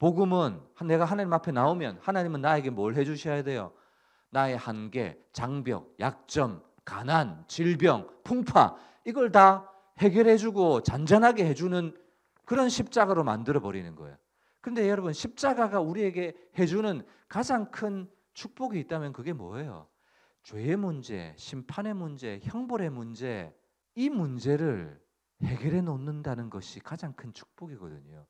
복음은 내가 하나님 앞에 나오면 하나님은 나에게 뭘 해주셔야 돼요? 나의 한계, 장벽, 약점, 가난, 질병, 풍파 이걸 다 해결해주고 잔잔하게 해주는 그런 십자가로 만들어버리는 거예요. 그런데 여러분 십자가가 우리에게 해주는 가장 큰 축복이 있다면 그게 뭐예요? 죄의 문제, 심판의 문제, 형벌의 문제 이 문제를 해결해 놓는다는 것이 가장 큰 축복이거든요.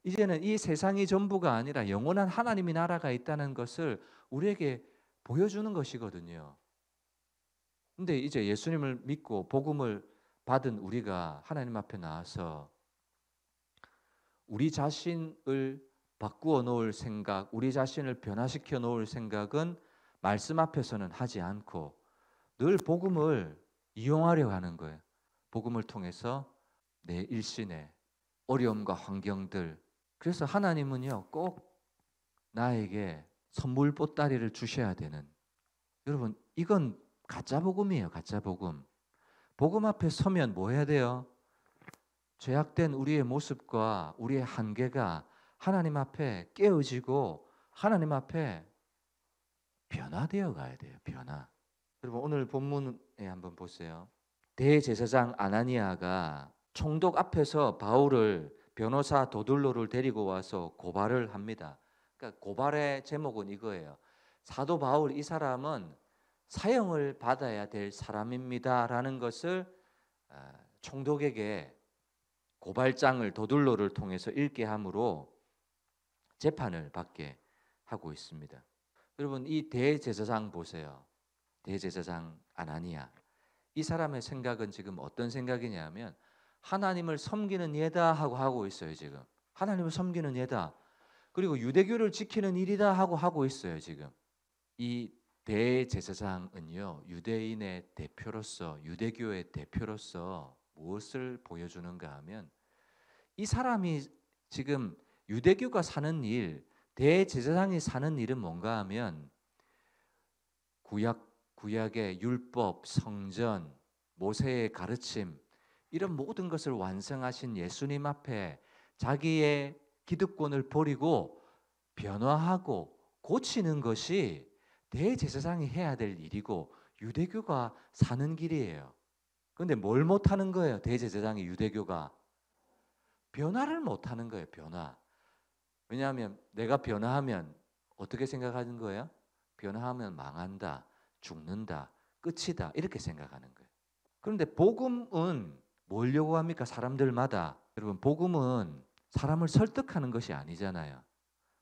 이제는 이 세상이 전부가 아니라 영원한 하나님의 나라가 있다는 것을 우리에게 보여주는 것이거든요. 근데 이제 예수님을 믿고 복음을 받은 우리가 하나님 앞에 나와서 우리 자신을 바꾸어 놓을 생각, 우리 자신을 변화시켜 놓을 생각은 말씀 앞에서는 하지 않고 늘 복음을 이용하려 하는 거예요. 복음을 통해서 내 일신의 어려움과 환경들. 그래서 하나님은요 꼭 나에게 선물 보따리를 주셔야 되는. 여러분 이건 가짜 복음이에요. 가짜 복음. 복음 앞에 서면 뭐 해야 돼요? 죄악된 우리의 모습과 우리의 한계가 하나님 앞에 깨어지고 하나님 앞에 변화되어 가야 돼요. 변화. 여러분 오늘 본문에 한번 보세요. 대제사장 아나니아가 총독 앞에서 바울을 변호사 도둘로를 데리고 와서 고발을 합니다. 그러니까 고발의 제목은 이거예요. 사도 바울 이 사람은 사형을 받아야 될 사람입니다라는 것을 총독에게 고발장을 도둘로를 통해서 읽게 함으로 재판을 받게 하고 있습니다. 여러분 이 대제사장 보세요. 대제사장 아나니아. 이 사람의 생각은 지금 어떤 생각이냐면 하나님을 섬기는 예다 하고 있어요. 지금 하나님을 섬기는 예다. 그리고 유대교를 지키는 일이다 하고 있어요. 지금 이 대제사장은요 유대인의 대표로서 유대교의 대표로서 무엇을 보여주는가 하면 이 사람이 지금 유대교가 사는 일, 대제사장이 사는 일은 뭔가 하면 구약의 율법, 성전, 모세의 가르침 이런 모든 것을 완성하신 예수님 앞에 자기의 기득권을 버리고 변화하고 고치는 것이 대제사장이 해야 될 일이고 유대교가 사는 길이에요. 그런데 뭘 못하는 거예요? 대제사장이 유대교가 변화를 못하는 거예요. 변화. 왜냐하면 내가 변화하면 어떻게 생각하는 거예요? 변화하면 망한다, 죽는다, 끝이다 이렇게 생각하는 거예요. 그런데 복음은 뭘 요구합니까? 사람들마다. 여러분 복음은 사람을 설득하는 것이 아니잖아요.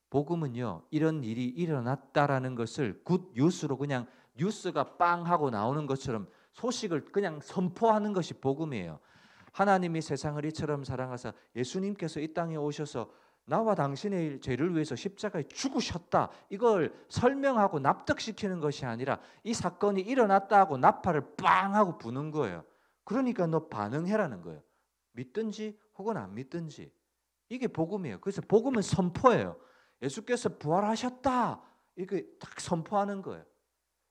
복음은요 이런 일이 일어났다라는 것을 굿 뉴스로 그냥 뉴스가 빵 하고 나오는 것처럼 소식을 그냥 선포하는 것이 복음이에요. 하나님이 세상을 이처럼 사랑하사 예수님께서 이 땅에 오셔서 나와 당신의 죄를 위해서 십자가에 죽으셨다. 이걸 설명하고 납득시키는 것이 아니라 이 사건이 일어났다 하고 나팔을 빵 하고 부는 거예요. 그러니까 너 반응해라는 거예요. 믿든지 혹은 안 믿든지. 이게 복음이에요. 그래서 복음은 선포예요. 예수께서 부활하셨다. 이렇게 딱 선포하는 거예요.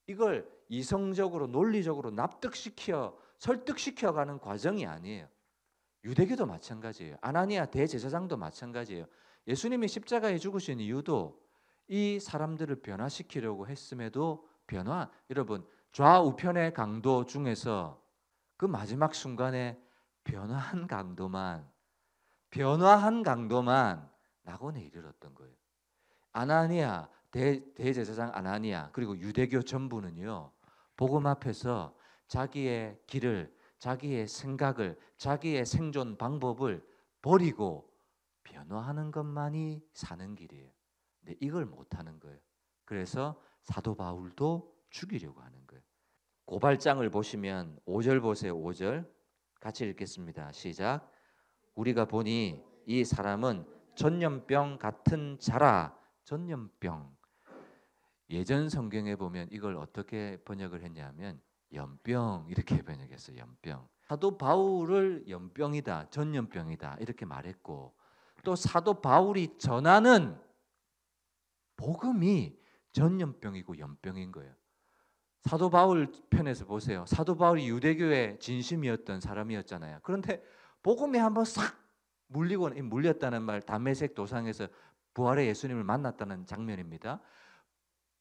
이걸 이성적으로 논리적으로 납득시켜 설득시켜가는 과정이 아니에요. 유대교도 마찬가지예요. 아나니아 대제사장도 마찬가지예요. 예수님이 십자가에 죽으신 이유도 이 사람들을 변화시키려고 했음에도 여러분 좌우편의 강도 중에서 그 마지막 순간에 변화한 강도만 낙원에 이르렀던 거예요. 아나니아 대제사장 아나니아 그리고 유대교 전부는요 복음 앞에서 자기의 길을 자기의 생각을 자기의 생존 방법을 버리고 변화하는 것만이 사는 길이에요. 근데 이걸 못하는 거예요. 그래서 사도 바울도 죽이려고 하는 거예요. 고발장을 보시면 5절 보세요. 5절 같이 읽겠습니다. 시작. 우리가 보니 이 사람은 전염병 같은 자라. 전염병. 예전 성경에 보면 이걸 어떻게 번역을 했냐면 연병 이렇게 번역했어요. 연병. 사도 바울을 연병이다, 전염병이다 이렇게 말했고 또 사도 바울이 전하는 복음이 전염병이고 연병인 거예요. 사도 바울 편에서 보세요. 사도 바울이 유대교의 진심이었던 사람이었잖아요. 그런데 복음에 한번 싹 물렸다는 말 담메색 도상에서 부활의 예수님을 만났다는 장면입니다.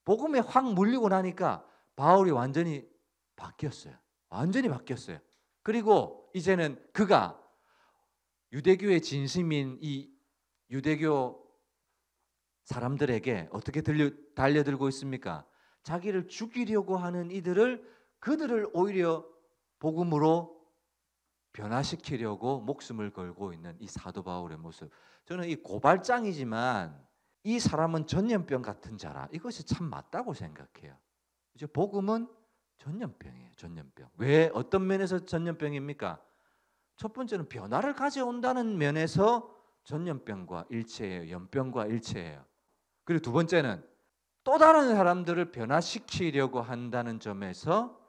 복음에 확 물리고 나니까 바울이 완전히 바뀌었어요. 완전히 바뀌었어요. 그리고 이제는 그가 유대교의 진심인 이 유대교 사람들에게 어떻게 달려들고 있습니까? 자기를 죽이려고 하는 그들을 오히려 복음으로 변화시키려고 목숨을 걸고 있는 이 사도 바울의 모습. 저는 이 고발장이지만 이 사람은 전염병 같은 자라. 이것이 참 맞다고 생각해요. 이제 복음은 전염병이에요. 전염병. 왜 어떤 면에서 전염병입니까? 첫 번째는 변화를 가져온다는 면에서 전염병과 일체예요. 연병과 일체예요. 그리고 두 번째는 또 다른 사람들을 변화시키려고 한다는 점에서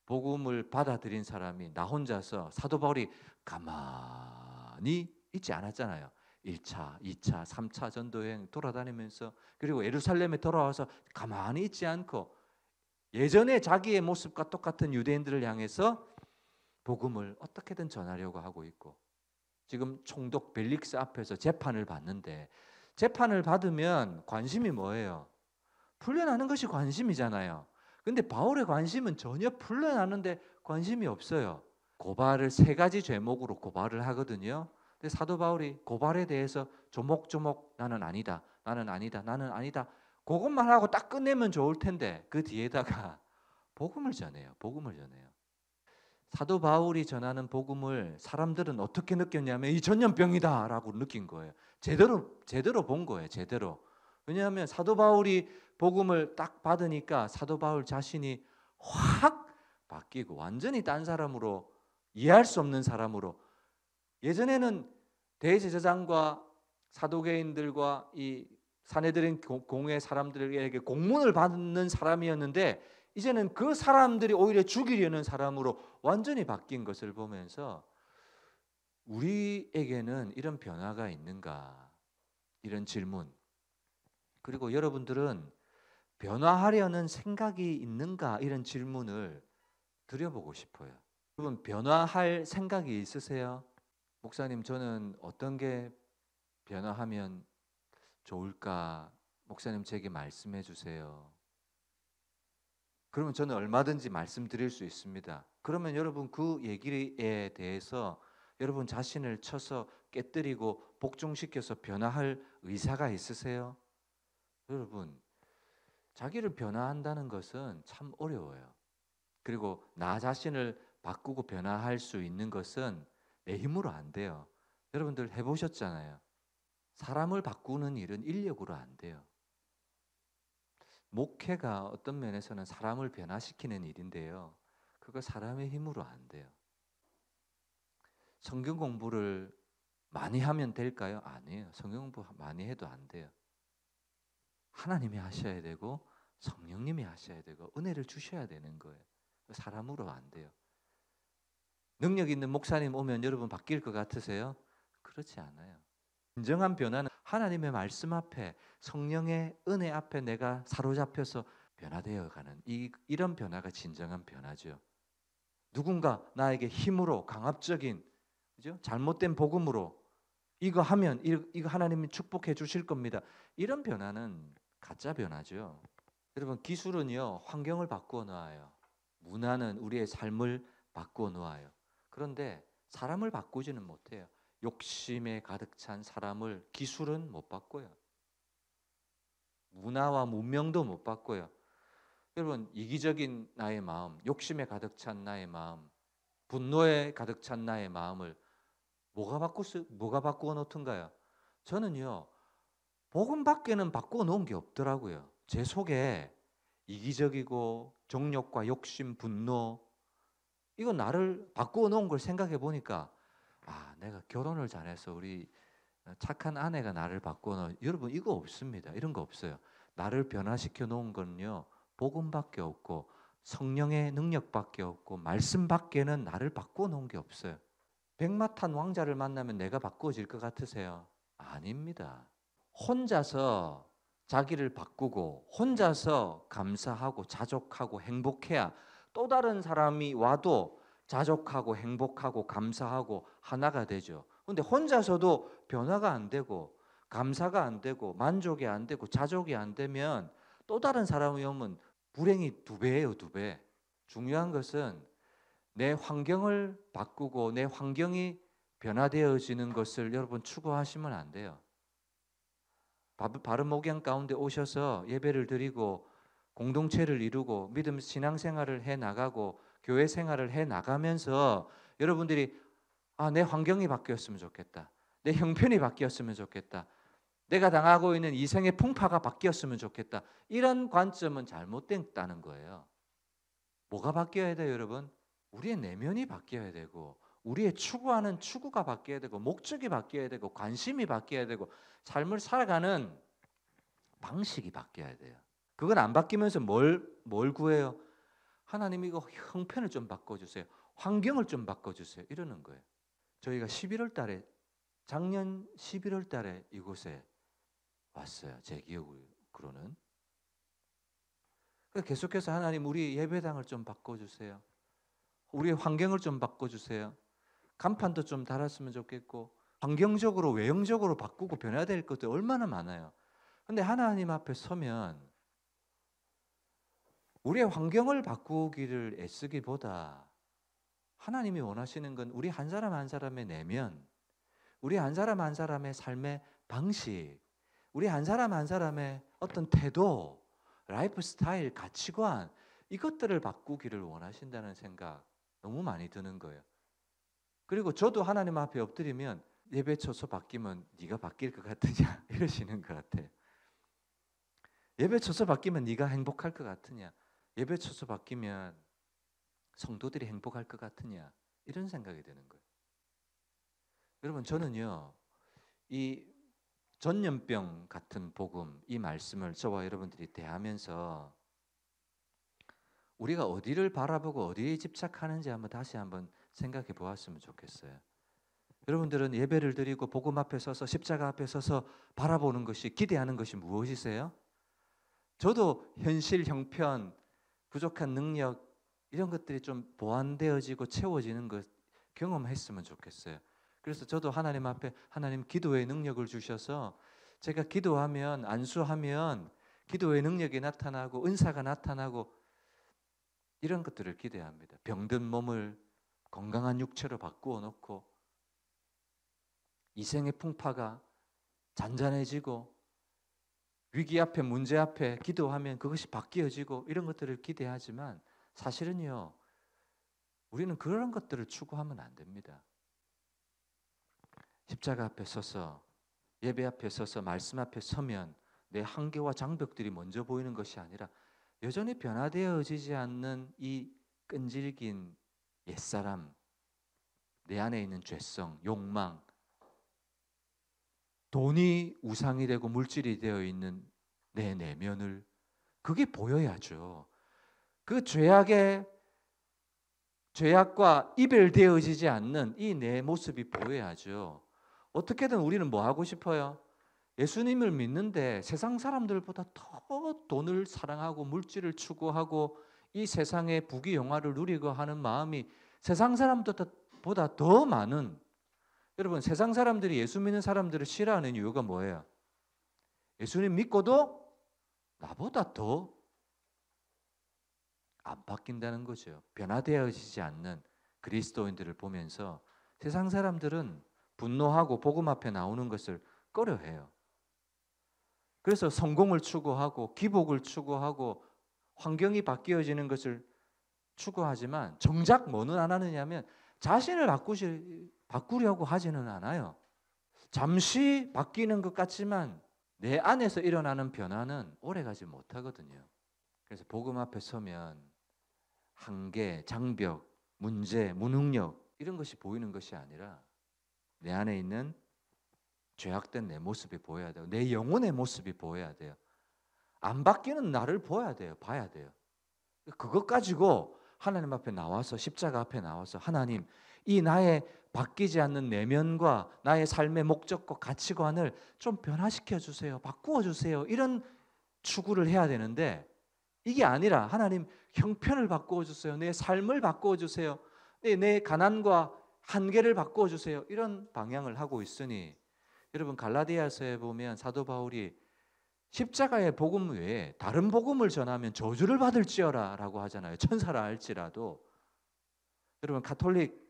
복음을 받아들인 사람이 나 혼자서 사도 바울이 가만히 있지 않았잖아요. 1차, 2차, 3차 전도여행 돌아다니면서 그리고 예루살렘에 돌아와서 가만히 있지 않고 예전에 자기의 모습과 똑같은 유대인들을 향해서 복음을 어떻게든 전하려고 하고 있고 지금 총독 벨릭스 앞에서 재판을 받는데 재판을 받으면 관심이 뭐예요? 풀려나는 것이 관심이잖아요. 근데 바울의 관심은 전혀 풀려나는데 관심이 없어요. 고발을 3가지 죄목으로 고발을 하거든요. 근데 사도 바울이 고발에 대해서 조목조목 나는 아니다, 나는 아니다, 나는 아니다. 그것만 하고 딱 끝내면 좋을 텐데 그 뒤에다가 복음을 전해요. 복음을 전해요. 사도 바울이 전하는 복음을 사람들은 어떻게 느꼈냐면 이 전염병이다라고 느낀 거예요. 제대로 본 거예요. 제대로. 왜냐하면 사도 바울이 복음을 딱 받으니까 사도 바울 자신이 확 바뀌고 완전히 딴 사람으로 이해할 수 없는 사람으로 예전에는 대제사장과 사도개인들과 이 사내들인 공회 사람들에게 공문을 받는 사람이었는데 이제는 그 사람들이 오히려 죽이려는 사람으로 완전히 바뀐 것을 보면서 우리에게는 이런 변화가 있는가? 이런 질문. 그리고 여러분들은 변화하려는 생각이 있는가? 이런 질문을 드려보고 싶어요. 여러분 변화할 생각이 있으세요? 목사님 저는 어떤 게 변화하면 좋을까? 목사님 제게 말씀해 주세요. 그러면 저는 얼마든지 말씀드릴 수 있습니다. 그러면 여러분 그 얘기에 대해서 여러분 자신을 쳐서 깨뜨리고 복종시켜서 변화할 의사가 있으세요? 여러분 자기를 변화한다는 것은 참 어려워요. 그리고 나 자신을 바꾸고 변화할 수 있는 것은 내 힘으로 안 돼요. 여러분들 해보셨잖아요. 사람을 바꾸는 일은 인력으로 안 돼요. 목회가 어떤 면에서는 사람을 변화시키는 일인데요. 그거 사람의 힘으로 안 돼요. 성경 공부를 많이 하면 될까요? 아니에요. 성경 공부 많이 해도 안 돼요. 하나님이 하셔야 되고 성령님이 하셔야 되고 은혜를 주셔야 되는 거예요. 사람으로 안 돼요. 능력 있는 목사님 오면 여러분 바뀔 것 같으세요? 그렇지 않아요. 진정한 변화는 하나님의 말씀 앞에 성령의 은혜 앞에 내가 사로잡혀서 변화되어 가는 이런 변화가 진정한 변화죠. 누군가 나에게 힘으로 강압적인 그죠? 잘못된 복음으로 이거 하면 이거 하나님이 축복해 주실 겁니다. 이런 변화는 가짜 변화죠. 여러분 기술은요 환경을 바꾸어 놓아요. 문화는 우리의 삶을 바꾸어 놓아요. 그런데 사람을 바꾸지는 못해요. 욕심에 가득 찬 사람을 기술은 못 바꿔요. 문화와 문명도 못 바꿔요. 여러분 이기적인 나의 마음, 욕심에 가득 찬 나의 마음, 분노에 가득 찬 나의 마음을 뭐가 바꾸어 놓던가요? 저는요 복음밖에는 바꾸어 놓은 게 없더라고요. 제 속에 이기적이고 정욕과 욕심, 분노 이거 나를 바꾸어 놓은 걸 생각해 보니까 내가 결혼을 잘해서 우리 착한 아내가 나를 바꾸어 놓은 여러분 이거 없습니다. 이런 거 없어요. 나를 변화시켜 놓은 건요 복음밖에 없고 성령의 능력밖에 없고 말씀밖에는 나를 바꾸어 놓은 게 없어요. 백마탄 왕자를 만나면 내가 바꾸어질 것 같으세요? 아닙니다. 혼자서 자기를 바꾸고 혼자서 감사하고 자족하고 행복해야 또 다른 사람이 와도 자족하고 행복하고 감사하고 하나가 되죠. 근데 혼자서도 변화가 안 되고 감사가 안 되고 만족이 안 되고 자족이 안 되면 또 다른 사람이 오면 불행이 2배예요, 2배. 중요한 것은 내 환경을 바꾸고 내 환경이 변화되어지는 것을 여러분 추구하시면 안 돼요. 바른 목양 가운데 오셔서 예배를 드리고 공동체를 이루고 믿음 신앙생활을 해 나가고 교회 생활을 해 나가면서 여러분들이 내 환경이 바뀌었으면 좋겠다. 내 형편이 바뀌었으면 좋겠다. 내가 당하고 있는 이생의 풍파가 바뀌었으면 좋겠다. 이런 관점은 잘못됐다는 거예요. 뭐가 바뀌어야 돼요, 여러분? 우리의 내면이 바뀌어야 되고 우리의 추구하는 추구가 바뀌어야 되고 목적이 바뀌어야 되고 관심이 바뀌어야 되고 삶을 살아가는 방식이 바뀌어야 돼요. 그건 안 바뀌면서 뭘 구해요? 하나님 이거 형편을 좀 바꿔주세요. 환경을 좀 바꿔주세요. 이러는 거예요. 저희가 11월 달에 작년 11월 달에 이곳에 왔어요. 제 기억으로는. 계속해서 하나님 우리 예배당을 좀 바꿔주세요. 우리의 환경을 좀 바꿔주세요. 간판도 좀 달았으면 좋겠고 환경적으로 외형적으로 바꾸고 변화될 것도 얼마나 많아요. 근데 하나님 앞에 서면 우리의 환경을 바꾸기를 애쓰기보다 하나님이 원하시는 건 우리 한 사람 한 사람의 내면, 우리 한 사람 한 사람의 삶의 방식, 우리 한 사람 한 사람의 어떤 태도, 라이프 스타일, 가치관 이것들을 바꾸기를 원하신다는 생각 너무 많이 드는 거예요. 그리고 저도 하나님 앞에 엎드리면 예배 처소 바뀌면 네가 바뀔 것 같으냐 이러시는 것 같아요. 예배 처소 바뀌면 네가 행복할 것 같으냐, 예배 처소 바뀌면 성도들이 행복할 것 같으냐 이런 생각이 드는 거예요. 여러분 저는요 이 전염병 같은 복음 이 말씀을 저와 여러분들이 대하면서 우리가 어디를 바라보고 어디에 집착하는지 다시 한번 생각해 보았으면 좋겠어요. 여러분들은 예배를 드리고 복음 앞에 서서 십자가 앞에 서서 바라보는 것이 기대하는 것이 무엇이세요? 저도 현실, 형편, 부족한 능력 이런 것들이 좀 보완되어지고 채워지는 것 경험했으면 좋겠어요. 그래서 저도 하나님 앞에 하나님 기도의 능력을 주셔서 제가 기도하면 안수하면 기도의 능력이 나타나고 은사가 나타나고 이런 것들을 기대합니다. 병든 몸을 건강한 육체로 바꾸어 놓고 이생의 풍파가 잔잔해지고 위기 앞에 문제 앞에 기도하면 그것이 바뀌어지고 이런 것들을 기대하지만 사실은요 우리는 그런 것들을 추구하면 안 됩니다. 십자가 앞에 서서 예배 앞에 서서 말씀 앞에 서면 내 한계와 장벽들이 먼저 보이는 것이 아니라 여전히 변화되어지지 않는 이 끈질긴 옛사람, 내 안에 있는 죄성, 욕망, 돈이 우상이 되고 물질이 되어 있는 내 내면을 그게 보여야죠. 그 죄악과 이별되어지지 않는 이 내 모습이 보여야죠. 어떻게든 우리는 뭐 하고 싶어요? 예수님을 믿는데 세상 사람들보다 더 돈을 사랑하고 물질을 추구하고 이 세상의 부귀영화를 누리고 하는 마음이 세상 사람들보다 더 많은, 여러분 세상 사람들이 예수 믿는 사람들을 싫어하는 이유가 뭐예요? 예수님 믿고도 나보다 더 안 바뀐다는 거죠. 변화되어지지 않는 그리스도인들을 보면서 세상 사람들은 분노하고 복음 앞에 나오는 것을 꺼려해요. 그래서 성공을 추구하고 기복을 추구하고 환경이 바뀌어지는 것을 추구하지만 정작 뭐는 안 하느냐면 자신을 바꾸려고 하지는 않아요. 잠시 바뀌는 것 같지만 내 안에서 일어나는 변화는 오래가지 못하거든요. 그래서 복음 앞에 서면 한계, 장벽, 문제, 무능력 이런 것이 보이는 것이 아니라 내 안에 있는 죄악된 내 모습이 보여야 돼요. 내 영혼의 모습이 보여야 돼요. 안 바뀌는 나를 봐야 돼요. 그것 가지고 하나님 앞에 나와서 십자가 앞에 나와서 하나님 이 나의 바뀌지 않는 내면과 나의 삶의 목적과 가치관을 좀 변화시켜 주세요. 바꾸어 주세요. 이런 추구를 해야 되는데 이게 아니라 하나님 형편을 바꾸어 주세요. 내 삶을 바꾸어 주세요. 내 가난과 한계를 바꾸어 주세요. 이런 방향을 하고 있으니 여러분 갈라디아서에 보면 사도 바울이 십자가의 복음 외에 다른 복음을 전하면 저주를 받을지어라 라고 하잖아요. 천사라 할지라도. 여러분 가톨릭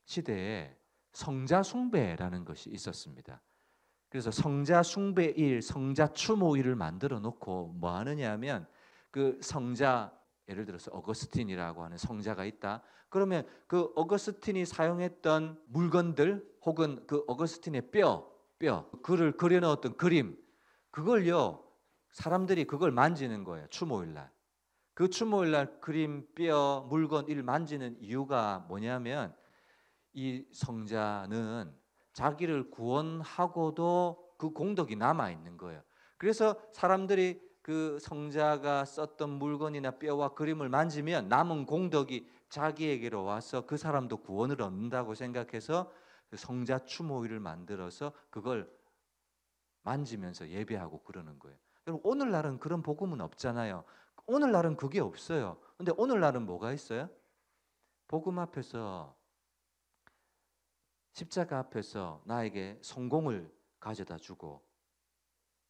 시대에 성자 숭배라는 것이 있었습니다. 그래서 성자 숭배일, 성자 추모일을 만들어 놓고 뭐 하느냐 하면 그 성자, 예를 들어서 어거스틴이라고 하는 성자가 있다. 그러면 그 어거스틴이 사용했던 물건들 혹은 그 어거스틴의 그를 그려넣었던 그림, 그걸요 사람들이 그걸 만지는 거예요. 추모일 날. 그 추모일 날 그림, 뼈, 물건 을 만지는 이유가 뭐냐면 이 성자는 자기를 구원하고도 그 공덕이 남아 있는 거예요. 그래서 사람들이 그 성자가 썼던 물건이나 뼈와 그림을 만지면 남은 공덕이 자기에게로 와서 그 사람도 구원을 얻는다고 생각해서 그 성자 추모일을 만들어서 그걸 만지면서 예배하고 그러는 거예요. 여러분 오늘날은 그런 복음은 없잖아요. 오늘날은 그게 없어요. 근데 오늘날은 뭐가 있어요? 복음 앞에서, 십자가 앞에서 나에게 성공을 가져다 주고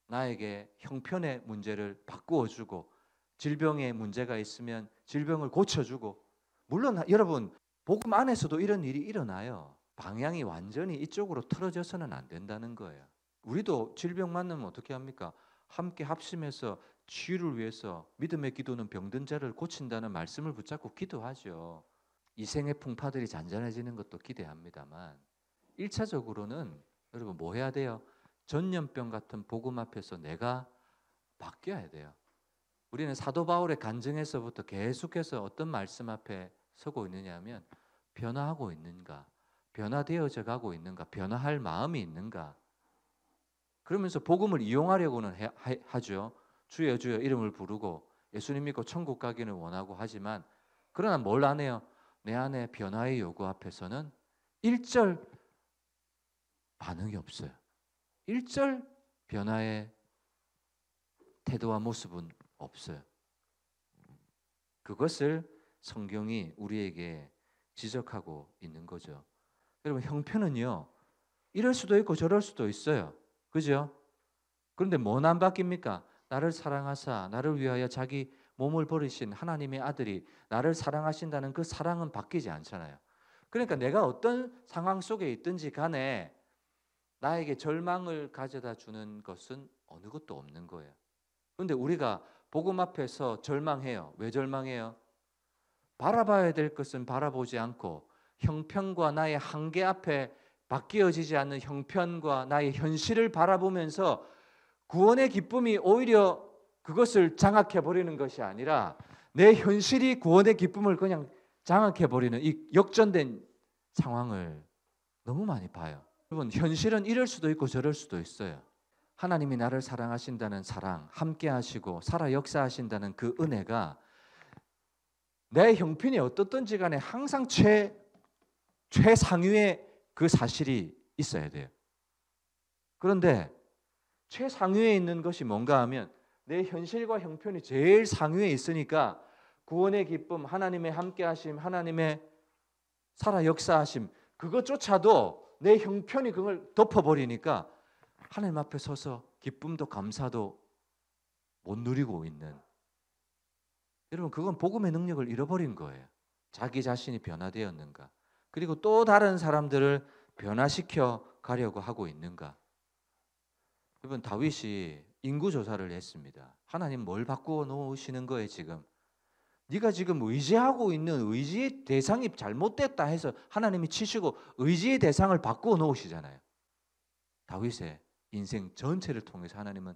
나에게 형편의 문제를 바꾸어 주고 질병의 문제가 있으면 질병을 고쳐주고, 물론 여러분 복음 안에서도 이런 일이 일어나요. 방향이 완전히 이쪽으로 틀어져서는 안 된다는 거예요. 우리도 질병 만나면 어떻게 합니까? 함께 합심해서 치유를 위해서 믿음의 기도는 병든 자를 고친다는 말씀을 붙잡고 기도하죠. 이생의 풍파들이 잔잔해지는 것도 기대합니다만 1차적으로는 여러분 뭐 해야 돼요? 전염병 같은 복음 앞에서 내가 바뀌어야 돼요. 우리는 사도 바울의 간증에서부터 계속해서 어떤 말씀 앞에 서고 있느냐 하면 변화하고 있는가? 변화되어져 가고 있는가? 변화할 마음이 있는가? 그러면서 복음을 이용하려고는 하죠. 주여 주여 이름을 부르고 예수님 믿고 천국 가기는 원하고 하지만, 그러나 뭘 안 해요? 내 안에 변화의 요구 앞에서는 일절 반응이 없어요. 일절 변화의 태도와 모습은 없어요. 그것을 성경이 우리에게 지적하고 있는 거죠. 여러분 형편은요 이럴 수도 있고 저럴 수도 있어요. 그죠? 그런데 뭐는 안 바뀝니까? 나를 사랑하사 나를 위하여 자기 몸을 버리신 하나님의 아들이 나를 사랑하신다는 그 사랑은 바뀌지 않잖아요. 그러니까 내가 어떤 상황 속에 있든지 간에 나에게 절망을 가져다 주는 것은 어느 것도 없는 거예요. 그런데 우리가 복음 앞에서 절망해요. 왜 절망해요? 바라봐야 될 것은 바라보지 않고 형편과 나의 한계 앞에 바뀌어지지 않는 형편과 나의 현실을 바라보면서 구원의 기쁨이 오히려 그것을 장악해 버리는 것이 아니라 내 현실이 구원의 기쁨을 그냥 장악해 버리는 이 역전된 상황을 너무 많이 봐요. 여러분 현실은 이럴 수도 있고 저럴 수도 있어요. 하나님이 나를 사랑하신다는 사랑, 함께 하시고 살아 역사하신다는 그 은혜가 내 형편이 어떻든지 간에 항상 최상위의 그 사실이 있어야 돼요. 그런데 최상위에 있는 것이 뭔가 하면 내 현실과 형편이 제일 상위에 있으니까 구원의 기쁨, 하나님의 함께하심, 하나님의 살아 역사하심, 그것조차도 내 형편이 그걸 덮어버리니까 하나님 앞에 서서 기쁨도 감사도 못 누리고 있는, 여러분 그건 복음의 능력을 잃어버린 거예요. 자기 자신이 변화되었는가? 그리고 또 다른 사람들을 변화시켜 가려고 하고 있는가? 여러분 다윗이 인구 조사를 했습니다. 하나님 뭘 바꾸어 놓으시는 거예요 지금? 네가 지금 의지하고 있는 의지의 대상이 잘못됐다 해서 하나님이 치시고 의지의 대상을 바꾸어 놓으시잖아요. 다윗의 인생 전체를 통해서 하나님은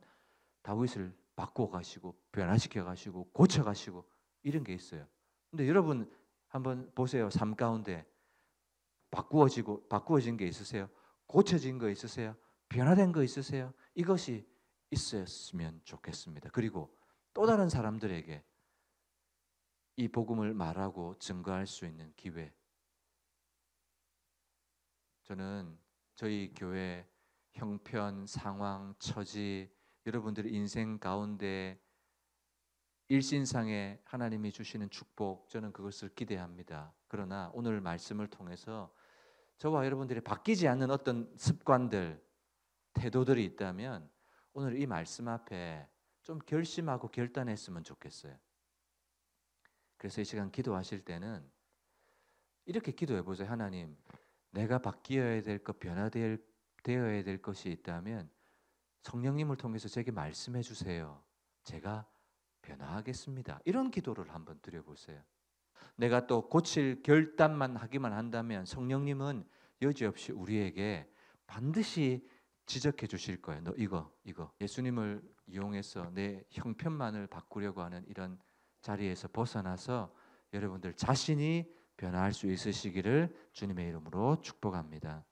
다윗을 바꾸어 가시고 변화시켜 가시고 고쳐 가시고 이런 게 있어요. 근데 여러분 한번 보세요. 삶 가운데 바꾸어진 게 있으세요? 고쳐진 거 있으세요? 변화된 거 있으세요? 이것이 있었으면 좋겠습니다. 그리고 또 다른 사람들에게 이 복음을 말하고 증거할 수 있는 기회. 저는 저희 교회 형편, 상황, 처지, 여러분들의 인생 가운데 일신상에 하나님이 주시는 축복, 저는 그것을 기대합니다. 그러나 오늘 말씀을 통해서 저와 여러분들이 바뀌지 않는 어떤 습관들, 태도들이 있다면 오늘 이 말씀 앞에 좀 결심하고 결단했으면 좋겠어요. 그래서 이 시간 기도하실 때는 이렇게 기도해 보세요. 하나님, 내가 바뀌어야 될 것, 변화되어야 될 것이 있다면 성령님을 통해서 제게 말씀해 주세요. 제가 변화하겠습니다. 이런 기도를 한번 드려보세요. 내가 또 고칠 결단만 하기만 한다면 성령님은 여지없이 우리에게 반드시 지적해 주실 거예요. 너 이거 예수님을 이용해서 내 형편만을 바꾸려고 하는 이런 자리에서 벗어나서 여러분들 자신이 변화할 수 있으시기를 주님의 이름으로 축복합니다.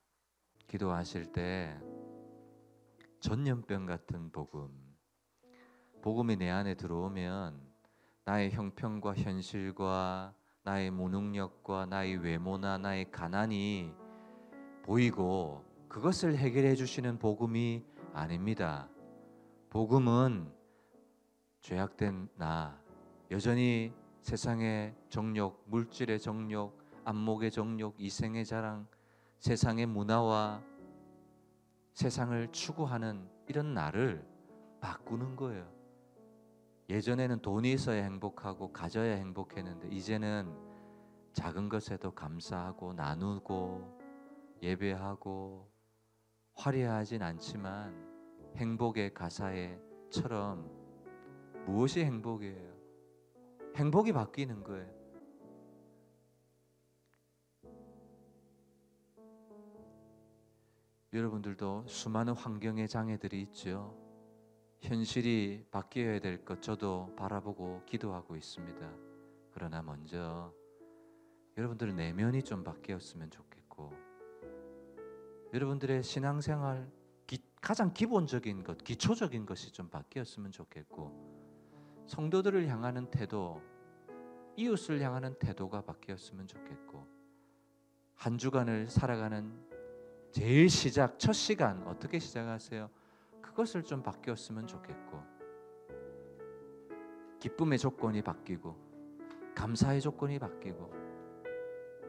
기도하실 때 전염병 같은 복음이 내 안에 들어오면 나의 형편과 현실과 나의 무능력과 나의 외모나 나의 가난이 보이고 그것을 해결해 주시는 복음이 아닙니다. 복음은 죄악된 나, 여전히 세상의 정욕, 물질의 정욕, 안목의 정욕, 이생의 자랑, 세상의 문화와 세상을 추구하는 이런 나를 바꾸는 거예요. 예전에는 돈이 있어야 행복하고 가져야 행복했는데 이제는 작은 것에도 감사하고 나누고 예배하고 화려하진 않지만 행복의 가사에처럼 무엇이 행복이에요? 행복이 바뀌는 거예요. 여러분들도 수많은 환경의 장애들이 있죠. 현실이 바뀌어야 될 것 저도 바라보고 기도하고 있습니다. 그러나 먼저 여러분들의 내면이 좀 바뀌었으면 좋겠고 여러분들의 신앙생활 가장 기본적인 것, 기초적인 것이 좀 바뀌었으면 좋겠고 성도들을 향하는 태도, 이웃을 향하는 태도가 바뀌었으면 좋겠고 한 주간을 살아가는 제일 첫 시간 어떻게 시작하세요? 그것을 좀 바뀌었으면 좋겠고 기쁨의 조건이 바뀌고 감사의 조건이 바뀌고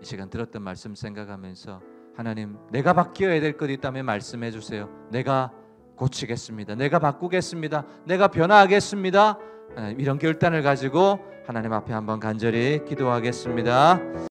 이 시간 들었던 말씀 생각하면서 하나님, 내가 바뀌어야 될 것 있다면 말씀해 주세요. 내가 고치겠습니다. 내가 바꾸겠습니다. 내가 변화하겠습니다. 하나님, 이런 결단을 가지고 하나님 앞에 한번 간절히 기도하겠습니다.